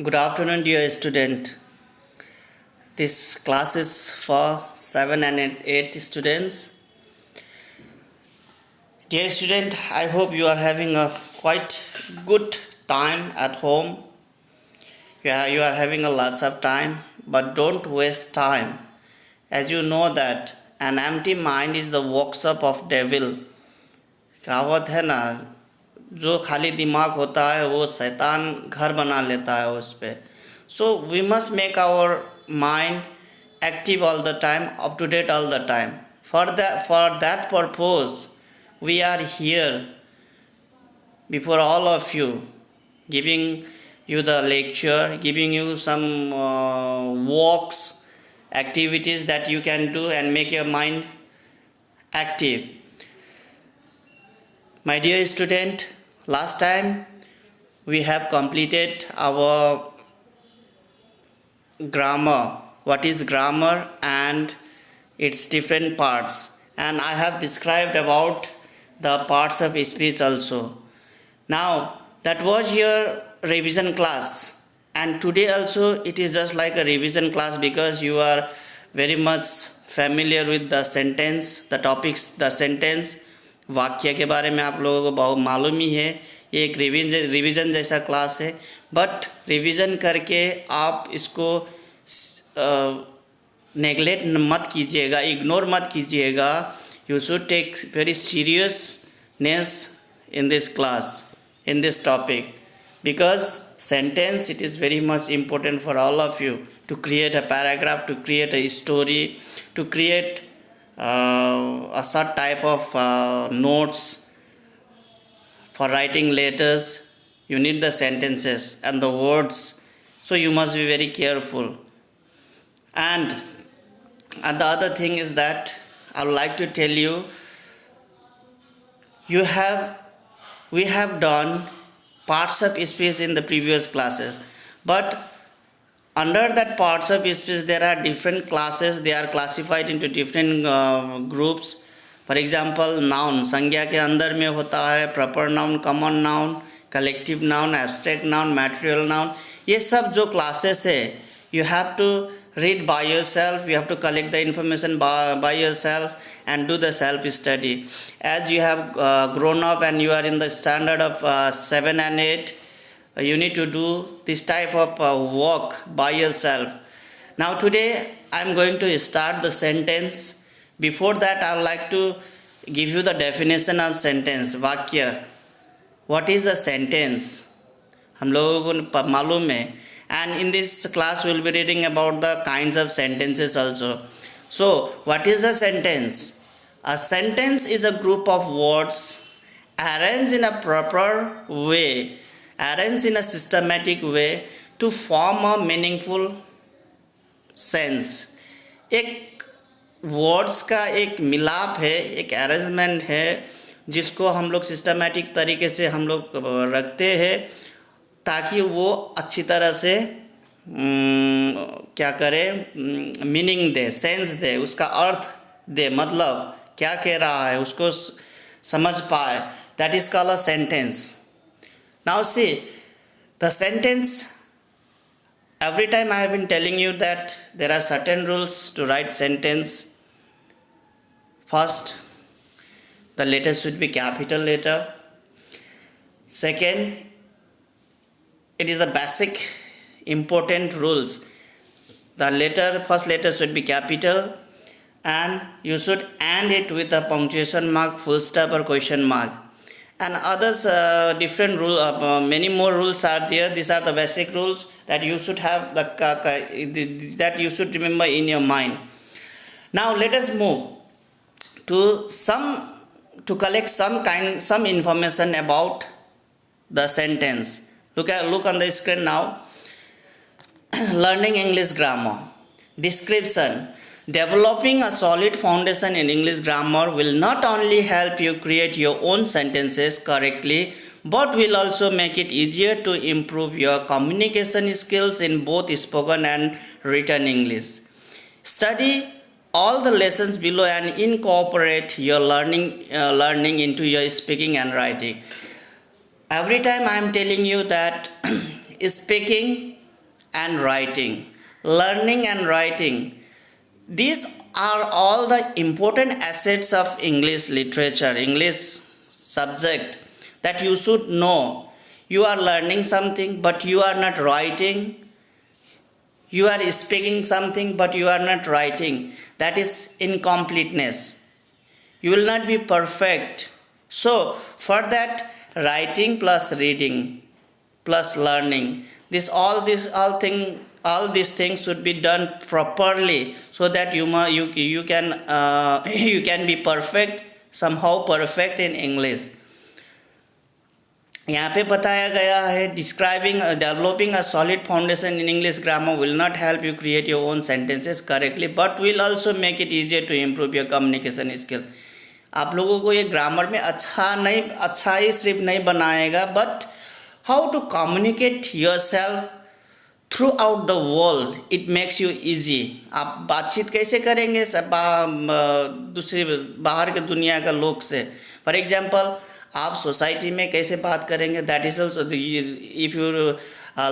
Good afternoon, dear student. This class is for 7 and 8 students. Dear student, I hope you are having a quite good time at home. Yeah, you are having a lots of time, but don't waste time. As you know that an empty mind is the workshop of devil. कहावत है ना, जो खाली दिमाग होता है वो शैतान घर बना लेता है उस पर. So we must make our mind active all the time, up to date all the time. For that purpose, we are here before all of you, giving you the lecture, giving you some walks, activities that you can do and make your mind active. My dear student, last time we have completed our grammar. What is grammar and its different parts, and I have described about the parts of speech also. Now that was your revision class, and today also it is just like a revision class because you are very much familiar with the sentence, the topics, the sentence. वाक्य के बारे में आप लोगों को बहुत मालूम ही है. ये एक रिवीजन जैसा क्लास है, बट रिवीजन करके आप इसको नेगलेक्ट मत कीजिएगा, इग्नोर मत कीजिएगा. You should take very seriousness in this class, in this topic, because sentence, it is very much important for all of you to create a paragraph, to create a story, to create a certain type of notes for writing letters. You need the sentences and the words, so you must be very careful. And the other thing is that I would like to tell you, we have done parts of speech in the previous classes, but under that parts of speech there are different classes. They are classified into different groups. For example, noun, संज्ञा के अंदर में होता है proper noun, common noun, collective noun, abstract noun, material noun. ये सब जो classes है, you have to read by yourself, you have to collect the information by yourself and do the self study. As you have grown up and you are in the standard of 7 and 8, you need to do this type of work by yourself. Now today I am going to start the sentence. Before that I would like to give you the definition of sentence. वाक्य, what is a sentence? हम लोगों को मालूम है. And in this class we will be reading about the kinds of sentences also. So what is a sentence? A sentence is a group of words arranged in a proper way, arranged in a systematic way to form a meaningful sense. एक words का एक मिलाप है, एक arrangement है जिसको हम लोग सिस्टमैटिक तरीके से हम लोग रखते हैं ताकि वो अच्छी तरह से क्या करे, मीनिंग दे, सेंस दे, उसका अर्थ दे, मतलब क्या कह रहा है उसको समझ पाए. That is called a sentence. Now see the sentence. Every time I have been telling you that there are certain rules to write sentence. First, the letter should be capital letter. Second, it is the basic important rules. The first letter should be capital, and you should end it with a punctuation mark, full stop or question mark. And others different rule, many more rules are there. These are the basic rules that you should have, that you should remember in your mind. Now let us move to collect some information about the sentence. Look on the screen now. Learning English grammar. Description. Developing a solid foundation in English grammar will not only help you create your own sentences correctly, but will also make it easier to improve your communication skills in both spoken and written English. Study all the lessons below and incorporate your learning into your speaking and writing. Every time I am telling you that speaking and writing. Learning and writing, these are all the important assets of English literature, English subject, that you should know. You are learning something but you are not writing. You are speaking something but you are not writing. That is incompleteness. You will not be perfect. So for that, writing plus reading plus learning, all these things should be done properly, so that you can you can be perfect, somehow perfect in English. यहाँ पे बताया गया है, describing developing a solid foundation in English grammar will not help you create your own sentences correctly but will also make it easier to improve your communication skill. आप लोगों को ये grammar में अच्छा ही सिर्फ नहीं बनाएगा, but how to communicate yourself throughout the world, it makes you easy. आप बातचीत कैसे करेंगे दूसरे बाहर के दुनिया का लोग से. फॉर एग्जाम्पल, आप सोसाइटी में कैसे बात करेंगे, that is also if you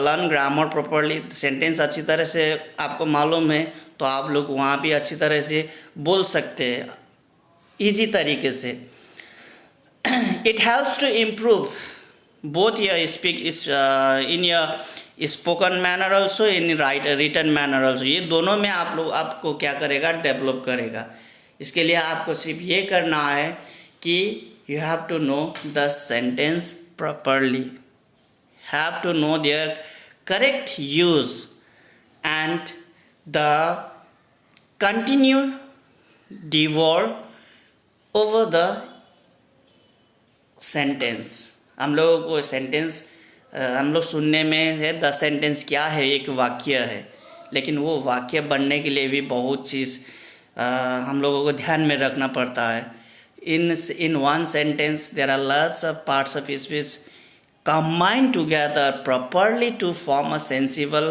learn grammar properly, sentence अच्छी तरह से आपको मालूम है तो आप लोग वहाँ भी अच्छी तरह से बोल सकते हैं ईजी तरीके से. It helps to improve both your speak in your spoken manner also, in written manner also. ये दोनों में आपको क्या करेगा, डेवलप करेगा. इसके लिए आपको सिर्फ ये करना है कि you have to know the sentence properly, have to know their correct use and the continued devour over the sentence. हम लोगों को सेंटेंस हम लोग सुनने में है 10 सेंटेंस क्या है, एक वाक्य है, लेकिन वो वाक्य बनने के लिए भी बहुत चीज़ हम लोगों को ध्यान में रखना पड़ता है. In one sentence there are lots of parts of speech combined together properly to form a sensible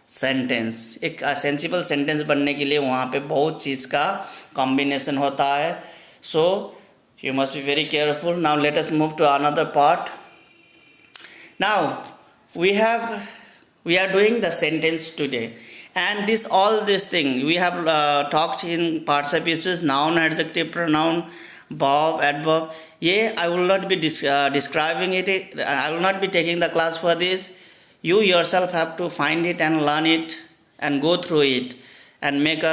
sentence. एक sensible sentence बनने के लिए वहाँ पे बहुत चीज़ का combination होता है. So you must be very careful. Now let us move to another part. Now we are doing the sentence today, and all this thing we have talked in parts of speech, noun, adjective, pronoun, verb, adverb. I will not be describing it. I will not be taking the class for this. You yourself have to find it and learn it and go through it and make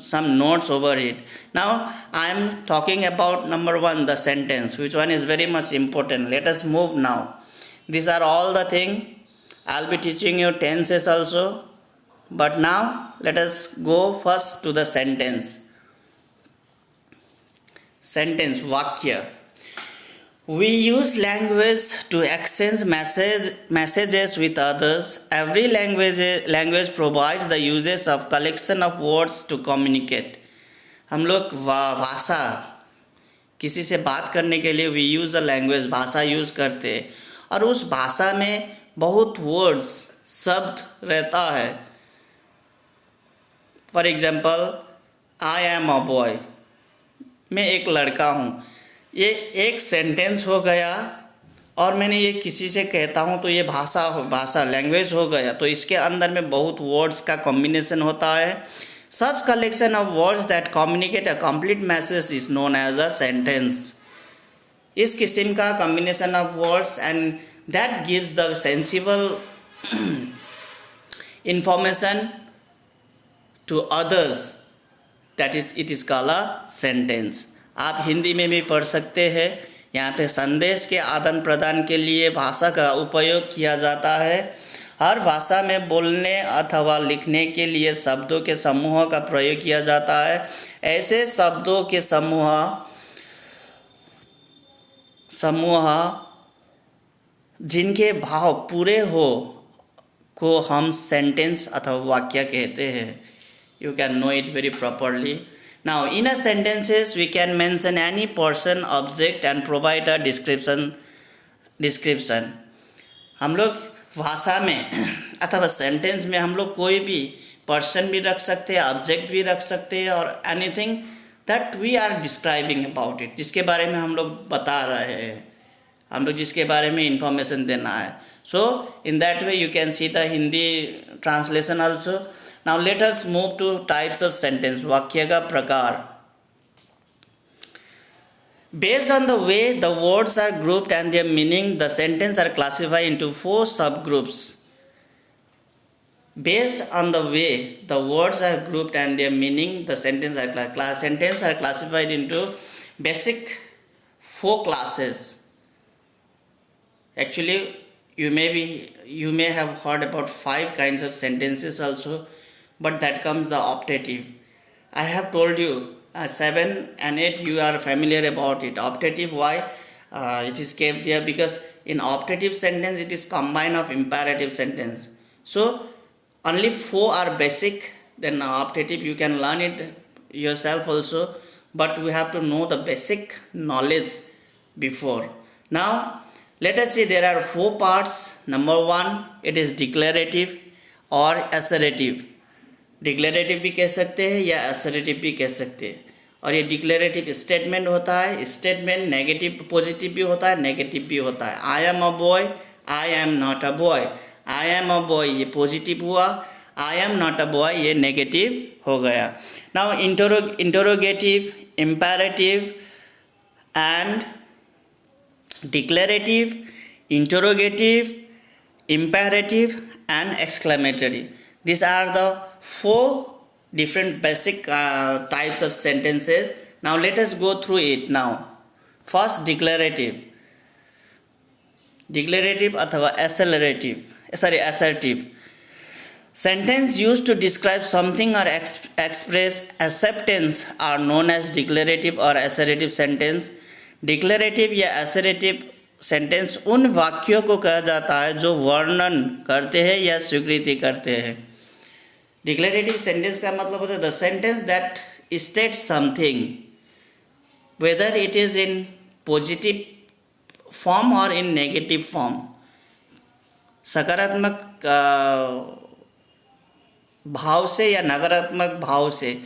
some notes over it. Now I am talking about number 1, the sentence, which one is very much important. Let us move now. These are all the things. I'll be teaching you tenses also, but now let us go first to the sentence. Sentence, vakya. We use language to exchange messages with others. Every language provides the uses of collection of words to communicate. हम लोग भाषा, किसी से बात करने के लिए we use a language, भाषा यूज़ करते हैं, और उस भाषा में बहुत वर्ड्स, शब्द रहता है. For example, I am a boy, मैं एक लड़का हूँ. ये एक सेंटेंस हो गया, और मैंने ये किसी से कहता हूँ तो ये भाषा लैंग्वेज हो गया. तो इसके अंदर में बहुत वर्ड्स का कॉम्बिनेशन होता है. Such collection of words that communicate a complete message is known as a sentence. इस किस्म का combination of words and that gives the sensible information to others, that is it is called a sentence. आप हिंदी में भी पढ़ सकते हैं. यहाँ पे संदेश के आदान प्रदान के लिए भाषा का उपयोग किया जाता है. हर भाषा में बोलने अथवा लिखने के लिए शब्दों के समूह का प्रयोग किया जाता है. ऐसे शब्दों के समूह जिनके भाव पूरे हो को हम सेंटेंस अथवा वाक्य कहते हैं. You can know it very properly. Now, in a sentences, we can mention any person, object, and provide a description. हम लोग भाषा में अथवा सेंटेंस में हम लोग कोई भी पर्सन भी रख सकते हैं, ऑब्जेक्ट भी रख सकते हैं, और anything that we are describing about it, जिसके बारे में हम लोग बता रहे हैं. हम लोग जिसके बारे में इंफॉर्मेशन देना है. So in that way you can see the Hindi translation also. Now let us move to types of sentence. वाक्य का प्रकार. Based on the way the words are grouped and their meaning, the sentences are classified into 4 subgroups. Based on the way the words are grouped and their meaning, the sentences are classified into basic 4 classes. Actually, you may have heard about 5 kinds of sentences also, but that comes the optative. I have told you 7 and 8 you are familiar about it. Optative, why it is kept there? Because in optative sentence it is combined of imperative sentence. So only 4 are basic. Then optative you can learn it yourself also, but we have to know the basic knowledge before. Now let us see, there are 4 parts. Number 1, it is declarative or assertive. Declarative भी कह सकते हैं या assertive भी कह सकते हैं. और ये डिक्लेरेटिव स्टेटमेंट होता है. स्टेटमेंट नेगेटिव पॉजिटिव भी होता है, नेगेटिव भी होता है. I am a boy, I am not a boy. I am a boy ये पॉजिटिव हुआ, I am not a boy ये नेगेटिव हो गया. Now interrogative, imperative and declarative, interrogative, imperative and exclamatory. These are the 4 different basic types of sentences. Now let us go through it now. First, declarative. Declarative अथवा assertive. Sentence used to describe something or express acceptance are known as declarative or assertive sentence. Declarative या assertive sentence उन वाक्यों को कहा जाता है जो वर्णन करते हैं या स्वीकृति करते हैं. डिक्लेरेटिव सेंटेंस का मतलब होता है the sentence that states something whether it is in positive form और इन नेगेटिव फॉर्म. सकारात्मक भाव से या नकारात्मक भाव से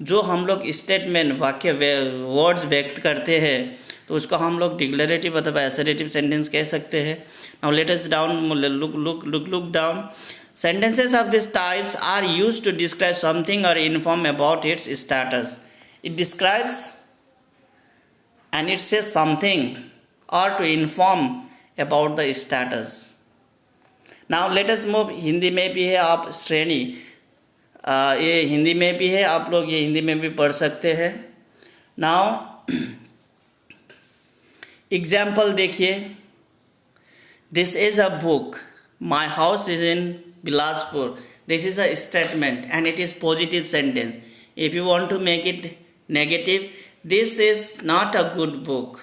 जो हम लोग स्टेटमेंट वाक्य वर्ड्स व्यक्त करते हैं तो उसको हम लोग डिक्लेरेटिव अथवा असर्टिव सेंटेंस कह सकते हैं. Now let us look down. Sentences of these types are used to describe something or inform about its status. It describes and it says something or to inform about the status. Now let us move. Hindi में भी है आप श्रेणी, ये हिंदी में भी है, आप लोग ये हिंदी में भी पढ़ सकते हैं. नाउ एग्जाम्पल देखिए. This is a book. My house is in Bilaspur. This is a statement and it is positive sentence. If you want to make it negative, this is not a good book.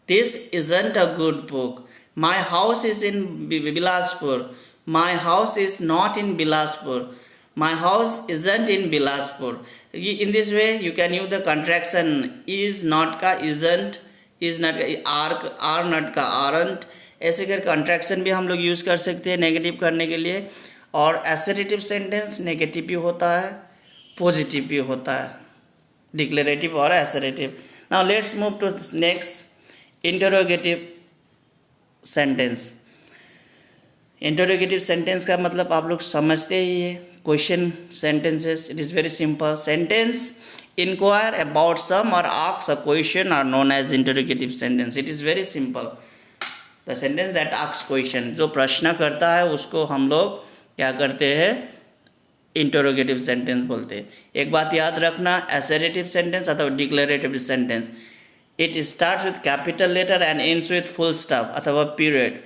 This isn't a good book. My house is in Bilaspur. My house is not in Bilaspur. My house isn't in Bilaspur. In this way you can use the contraction is not का isn't, is not का are not का aren't. ऐसे कर contraction भी हम लोग use कर सकते हैं नेगेटिव करने के लिए. और assertive सेंटेंस नेगेटिव भी होता है, पॉजिटिव भी होता है, डिक्लेरेटिव और assertive. Now let's move to next, interrogative sentence. Interrogative sentence का मतलब आप लोग समझते ही है, question sentences. It is very simple. Sentence inquire about some or ask a question are known as interrogative sentence. It is very simple. The sentence that asks question, जो प्रश्न करता है उसको हम लोग क्या करते हैं, इंटरोगेटिव सेंटेंस बोलते हैं. एक बात याद रखना, असर्टिव सेंटेंस अथवा declarative sentence, it starts with capital letter and ends with full stop अथवा period.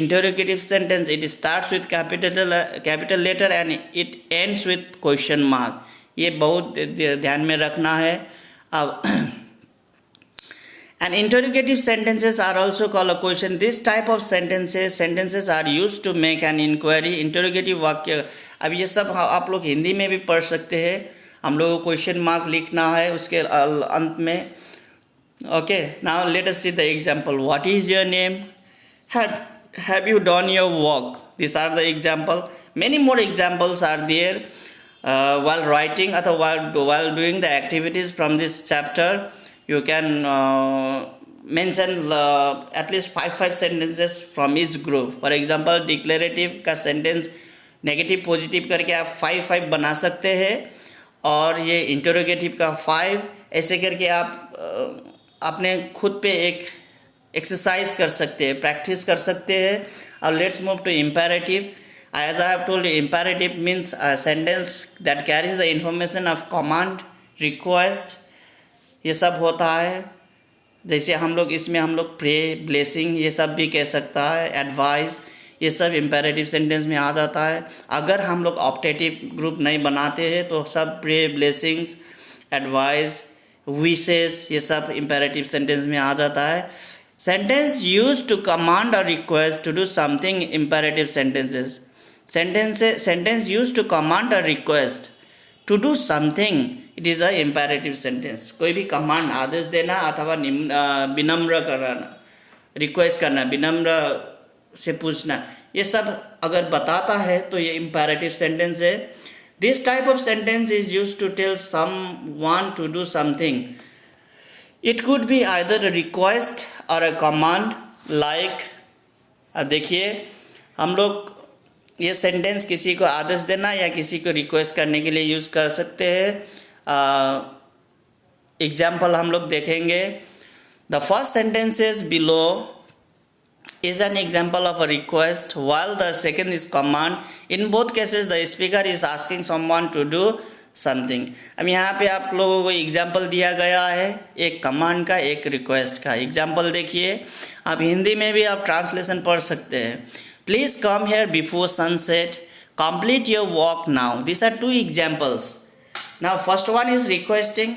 Interrogative sentence it starts with capital letter and it ends with question mark. ये बहुत ध्यान में रखना है. अब and interrogative sentences are also called a question. This type of sentences are used to make an inquiry. Interrogative वाक्य, अब ये सब आप लोग हिंदी में भी पढ़ सकते हैं. हम लोगों को क्वेश्चन मार्क लिखना है उसके अंत में. Okay, now let us see the example. What is your name? have you done your work? These are the example. Many more examples are there while writing or while doing the activities from this chapter. You can mention at least five sentences from each group. For example, declarative का sentence negative positive करके आप five बना सकते हैं, और ये interrogative का 5, ऐसे करके आप अपने खुद पे एक एक्सरसाइज कर सकते हैं, प्रैक्टिस कर सकते हैं. और let's move to imperative. As I have told you, imperative means a sentence that carries the information of command, request, ये सब होता है. जैसे हम लोग प्रे, ब्लेसिंग, ये सब भी कह सकता है, एडवाइस, ये सब इम्पेरेटिव सेंटेंस में आ जाता है. अगर हम लोग ऑप्टेटिव ग्रुप नहीं बनाते हैं तो सब प्रे, ब्लेसिंग्स, एडवाइस, विशेस, ये सब इम्पेरेटिव सेंटेंस में आ जाता है. सेंटेंस यूज टू कमांड और request to do something, imperative sentences. Sentence used to command or request to do something, it is a imperative sentence. कोई भी कमांड, आदेश देना अथवा विनम्र करना, रिक्वेस्ट करना, विनम्र से पूछना, ये सब अगर बताता है तो ये imperative sentence है. This type of sentence is used to tell someone to do something. It could be either a request or a command. Like देखिए, हम लोग ये सेंटेंस किसी को आदेश देना या किसी को रिक्वेस्ट करने के लिए यूज़ कर सकते हैं. एग्जाम्पल हम लोग देखेंगे. The first sentences below is an example of a request while the second is command. In both cases the speaker is asking someone to do something. अब यहाँ पे आप लोगों को एग्जाम्पल दिया गया है, एक कमांड का, एक रिक्वेस्ट का. एग्जाम्पल देखिए, आप हिंदी में भी आप ट्रांसलेशन पढ़ सकते हैं. Please come here before sunset, complete your walk now. This are 2 examples. Now first one is requesting.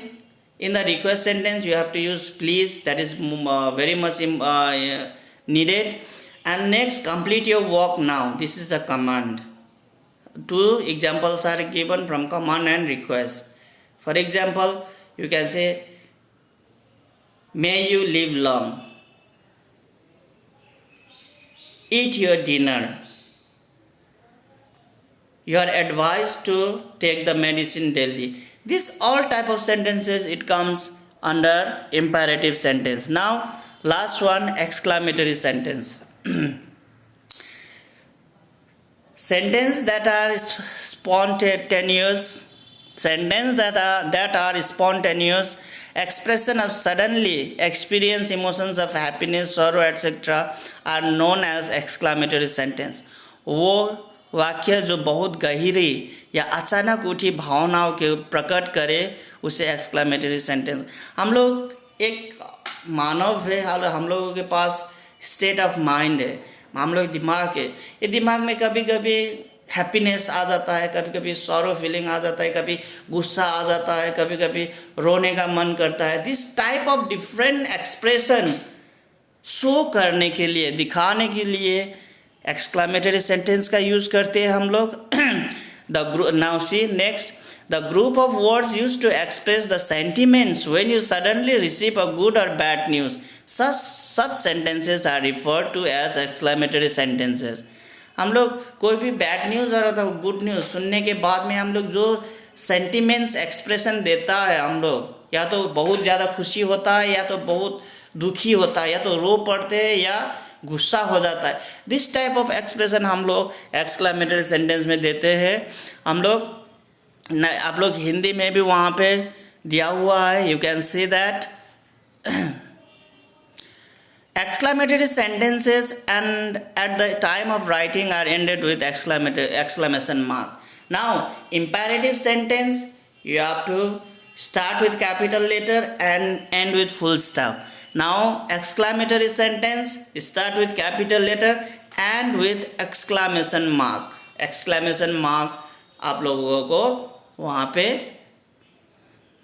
In the request sentence you have to use please, that is very much needed. And next, complete your walk now. This is a command. 2 examples are given from command and request. For example, you can say, may you live long. Eat your dinner. You are advised to take the medicine daily. This all type of sentences, it comes under imperative sentence. Now, last one, exclamatory sentence. Sentence that are spontaneous, expression of suddenly experience emotions of happiness, sorrow, etc. are known as exclamatory sentence. वो वाक्य जो बहुत गहरी या अचानक उठी भावनाओं के प्रकट करे, उसे एक्सक्लेमेटरी सेंटेंस. हम लोग एक मानव है, हम लोगों के पास स्टेट ऑफ माइंड है, हम लोग दिमाग है. ये दिमाग में कभी कभी हैप्पीनेस आ जाता है, कभी कभी सॉरो फीलिंग आ जाता है, कभी गुस्सा आ जाता है, कभी कभी रोने का मन करता है. This type of different expression show करने के लिए, दिखाने के लिए एक्सक्लेमेटरी सेंटेंस का यूज़ करते हैं हम लोग. Now see next, the group of words used to express the sentiments when you suddenly receive a good or bad news. Such sentences are referred to as exclamatory sentences. हम लोग कोई भी bad news और good news सुनने के बाद में हम लोग जो सेंटिमेंट्स एक्सप्रेशन देता है, हम लोग या तो बहुत ज़्यादा खुशी होता है, या तो बहुत दुखी होता है, या तो रो पड़ते हैं, या गुस्सा हो जाता है. दिस टाइप ऑफ एक्सप्रेशन हम लोग एक्सक्लेमेटरी सेंटेंस में देते हैं. हम लोग आप लोग हिंदी में भी वहाँ पे दिया हुआ है, you can see that. Exclamatory sentences and at the time of writing are ended with exclamation mark. Now, imperative sentence, you have to start with capital letter and end with full stop. Now, exclamatory sentence, start with capital letter and with exclamation mark. Exclamation mark आप लोगों को वहाँ पे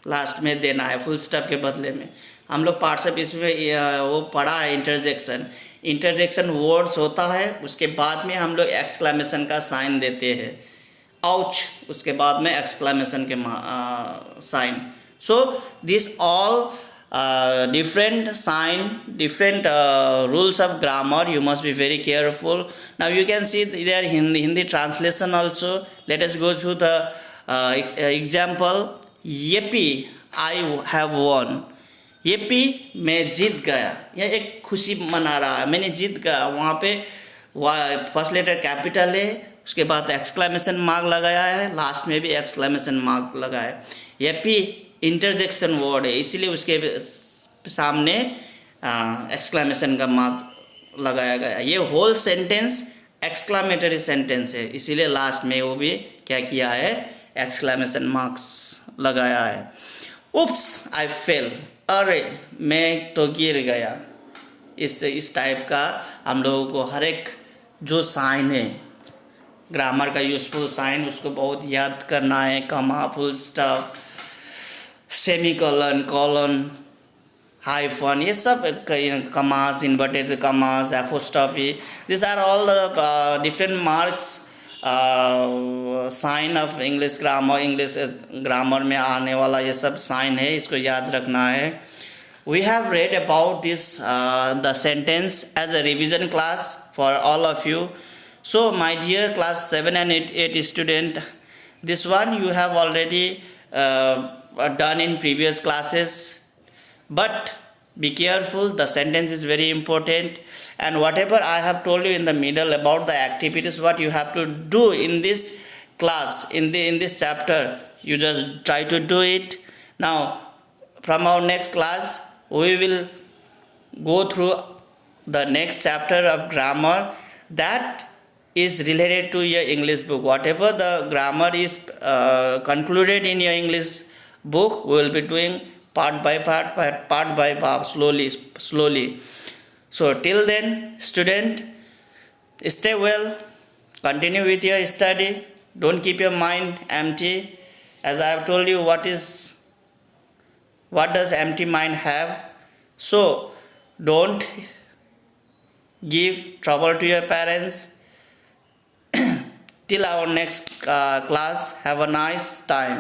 last में देना है, full stop के बदले में. हम लोग पार्ट्स ऑफ इसमें वो पढ़ा है, इंटरजेक्शन वर्ड्स होता है, उसके बाद में हम लोग एक्सक्लेमेशन का साइन देते हैं, आउच, उसके बाद में एक्सक्लेमेशन के sign. So this all different sign, different rules of grammar, you must be very careful. Now you can see there Hindi translation also. Let us go through the example. Yippee, I have won. ये P मैं जीत गया, यह एक खुशी मना रहा है, मैंने जीत गया। वहाँ पे फर्स्ट लेटर कैपिटल है, उसके बाद एक्सक्लेमेशन मार्क लगाया है, लास्ट में भी एक्सक्लेमेशन मार्क लगाया है। ये पी इंटरजेक्शन वर्ड है, इसीलिए उसके सामने एक्सक्लेमेशन का मार्क लगाया गया। ये होल सेंटेंस एक्सक्लामेटरी सेंटेंस है, इसीलिए लास्ट में वो भी क्या किया है, एक्सक्लेमेशन मार्क्स लगाया है। उप्स आई फेल, अरे मैं तो गिर गया। इस टाइप का हम लोगों को हर एक जो साइन है ग्रामर का यूजफुल साइन उसको बहुत याद करना है। Comma, full stop, semicolon, colon, hyphen, ये सब commas, inverted commas, apostrophe, this are all the different marks sign of English grammar में आने वाला ये सब साइन है, इसको याद रखना है। We have read about this the sentence as a revision class for all of you. So my dear class 7 and 8 student, this one you have already done in previous classes, but be careful, the sentence is very important, and whatever I have told you in the middle about the activities what you have to do in this class, in this chapter, you just try to do it. Now from our next class we will go through the next chapter of grammar that is related to your English book. Whatever the grammar is concluded in your English book, we will be doing part by part, slowly. So till then, student, stay well, continue with your study, don't keep your mind empty. As I have told you, what does empty mind have? So don't give trouble to your parents. Till our next class, have a nice time.